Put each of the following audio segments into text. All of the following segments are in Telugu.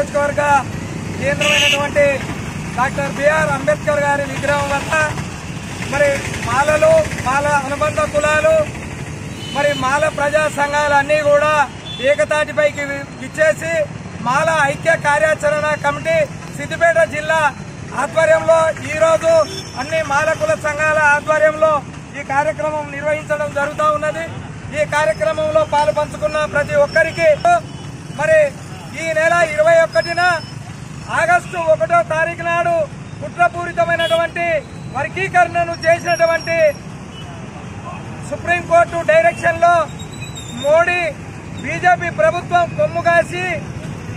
నియోజకవర్గ కేంద్రమైనటువంటి డాక్టర్ బిఆర్ అంబేద్కర్ గారి విగ్రహం వద్ద మరి మాలలు, మాల అనుబంధ కులాలు, మరి మాల ప్రజా సంఘాలన్నీ కూడా ఏకతాటిపైకి విచ్చేసి మాల ఐక్య కార్యాచరణ కమిటీ సిద్దిపేట జిల్లా ఆధ్వర్యంలో ఈరోజు అన్ని మాల కుల సంఘాల ఆధ్వర్యంలో ఈ కార్యక్రమం నిర్వహించడం జరుగుతూ ఉన్నది. ఈ కార్యక్రమంలో పాలు పంచుకున్న ప్రతి ఒక్కరికి మరి ఈ నెల 21న ఆగస్టు 1వ తారీఖు నాడు కుట్రపూరితమైనటువంటి వర్గీకరణను చేసినటువంటి సుప్రీంకోర్టు డైరెక్షన్ లో మోడీ బీజేపీ ప్రభుత్వం కొమ్ముగాసి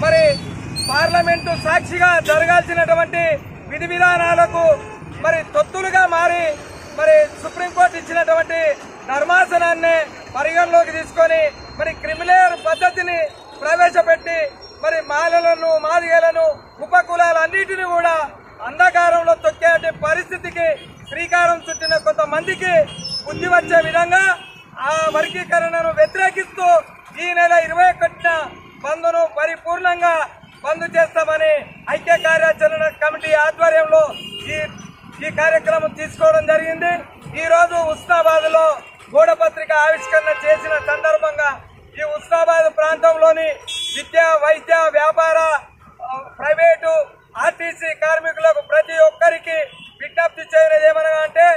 మరి పార్లమెంటు సాక్షిగా జరగాల్సినటువంటి విధి విధానాలకు మరి తొత్తులుగా మారి మరి సుప్రీంకోర్టు ఇచ్చినటువంటి ధర్మాసనాన్ని పరిగణలోకి తీసుకొని మరి క్రిమినల్ పద్ధతిని ప్రవేశపెట్టి మరి మాలలను, మాదిగలను, ఉపకులాలన్నిటినీ కూడా అంధకారంలో తొక్కే పరిస్థితికి శ్రీకారం చుట్టిన కొంతమందికి బుద్ధి వచ్చే విధంగా ఆ వర్గీకరణను వ్యతిరేకిస్తూ ఈ నెల 21న బంద్ను పరిపూర్ణంగా బంద్ చేస్తామని ఐక్య కార్యాచరణ కమిటీ ఆధ్వర్యంలో ఈ కార్యక్రమం తీసుకోవడం జరిగింది. ఈ రోజు ఉస్నాబాద్ లో గోడపత్రిక ఆవిష్కరణ చేసిన సందర్భంగా ఈ ఉస్నాబాద్ ప్రాంతంలోని విద్య, వైద్య, వ్యాపార, ప్రైవేటు, ఆర్టీసీ కార్మికులకు ప్రతి ఒక్కరికి విజ్ఞప్తి చేయలేదు ఏమనగా అంటే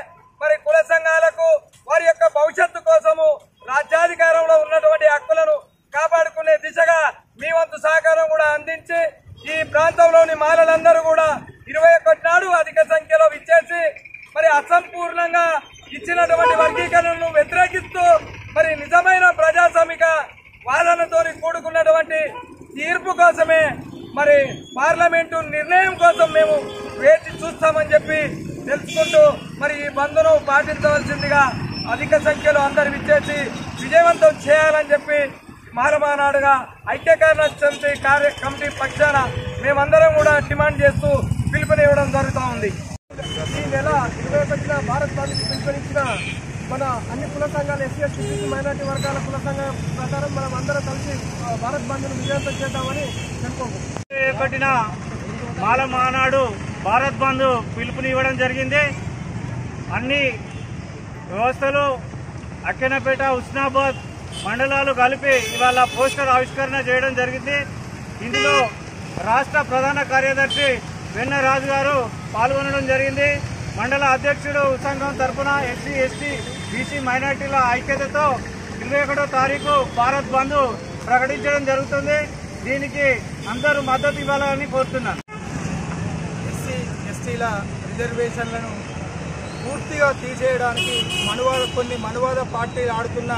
మరి కుల సంఘాలకు వారి యొక్క భవిష్యత్తు కోసము రాజ్యాధికారంలో ఉన్నటువంటి హక్కులను కాపాడుకునే దిశగా మీ వంతు సహకారం కూడా అందించి ఈ ప్రాంతంలోని మాలలందరూ కూడా 21 నాడు అధిక సంఖ్యలో విచ్చేసి మరి అసంపూర్ణంగా ఇచ్చినటువంటి వర్గీకరణను వ్యతిరేకిస్తూ మరి నిజమైన ప్రజాస్వామిక వాదనతో కూడుకున్నటువంటి తీర్పు కోసమే మరి పార్లమెంటు నిర్ణయం కోసం మేము వేచి చూస్తామని చెప్పి తెలుసుకుంటూ మరి ఈ బంద్ను పాటించవలసిందిగా అధిక సంఖ్యలో అందరు విచ్చేసి విజయవంతం చేయాలని చెప్పి మాలమానాడుగా ఐక్యకార్య కమిటీ పక్షాన మేమందరం కూడా డిమాండ్ చేస్తూ పిలుపునివ్వడం జరుగుతూ ఉంది. ఈ నెల 21న భారత్ బంద్కి పిలుపునిచ్చిన మన అన్ని కుల సంఘాలు, ఎస్సీ, ఎస్టీ, బీసీ, మైనార్టీ వర్గాల కుల సంఘం ప్రకారం మనం అందరం కలిసి భారత్ బంద్ను విజయవంతం చేద్దామని తెలుపుకుంటున్నాం. మాలమానాడు భారత్ బంద్ పిలుపునివ్వడం జరిగింది. అన్ని వ్యవస్థలు అక్కెనపేట, ఉస్నాబాద్ మండలాలు కలిపి ఇవాళ పోస్టర్ ఆవిష్కరణ చేయడం జరిగింది. ఇందులో రాష్ట్ర ప్రధాన కార్యదర్శి వెన్నరాజు గారు పాల్గొనడం జరిగింది. మండల అధ్యక్షుడు సంఘం తరఫున ఎస్సీ, ఎస్టీ, బీసీ, మైనార్టీల ఐక్యతతో 21వ తారీఖు భారత్ బంద్ ప్రకటించడం జరుగుతుంది. దీనికి అందరూ మద్దతు ఇవ్వాలని కోరుతున్నాను. ఎస్సీ, ఎస్టీల రిజర్వేషన్లను పూర్తిగా తీసేయడానికి కొన్ని మనువాద పార్టీలు ఆడుతున్న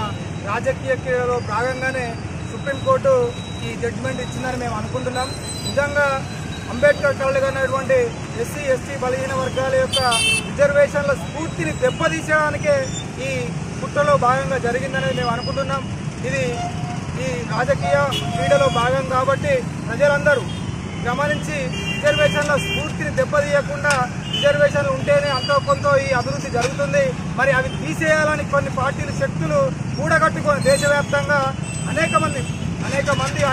రాజకీయ క్రీడలో భాగంగానే సుప్రీంకోర్టు ఈ జడ్జిమెంట్ ఇచ్చిందని మేము అనుకుంటున్నాం. నిజంగా అంబేద్కర్ కలగనటువంటి ఎస్సీ, ఎస్టీ, బలహీన వర్గాల యొక్క రిజర్వేషన్ల స్ఫూర్తిని దెబ్బతీసేయడానికే ఈ కుట్రలో భాగంగా జరిగిందని మేము అనుకుంటున్నాం. ఇది ఈ రాజకీయ క్రీడలో భాగం కాబట్టి ప్రజలందరూ గమనించి రిజర్వేషన్ల స్ఫూర్తిని దెబ్బతీయకుండా రిజర్వేషన్లు ఉంటేనే అంతో కొంత ఈ అభివృద్ధి జరుగుతుంది. మరి అవి తీసేయాలని కొన్ని పార్టీలు, శక్తులు కూడగట్టుకొని దేశవ్యాప్తంగా అనేక మంది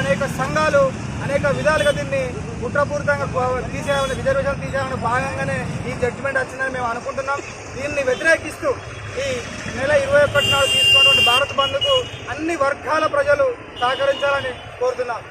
అనేక సంఘాలు అనేక విధాలుగా దీన్ని కుట్రపూరితంగా తీసేయాలని, రిజర్వేషన్ తీసేయాలని భాగంగానే ఈ జడ్జిమెంట్ వచ్చిందని మేము అనుకుంటున్నాం. దీన్ని వ్యతిరేకిస్తూ ఈ నెల 21 నాడు తీసుకున్నటువంటి భారత్ బంద్కు అన్ని వర్గాల ప్రజలు సహకరించాలని కోరుతున్నాం.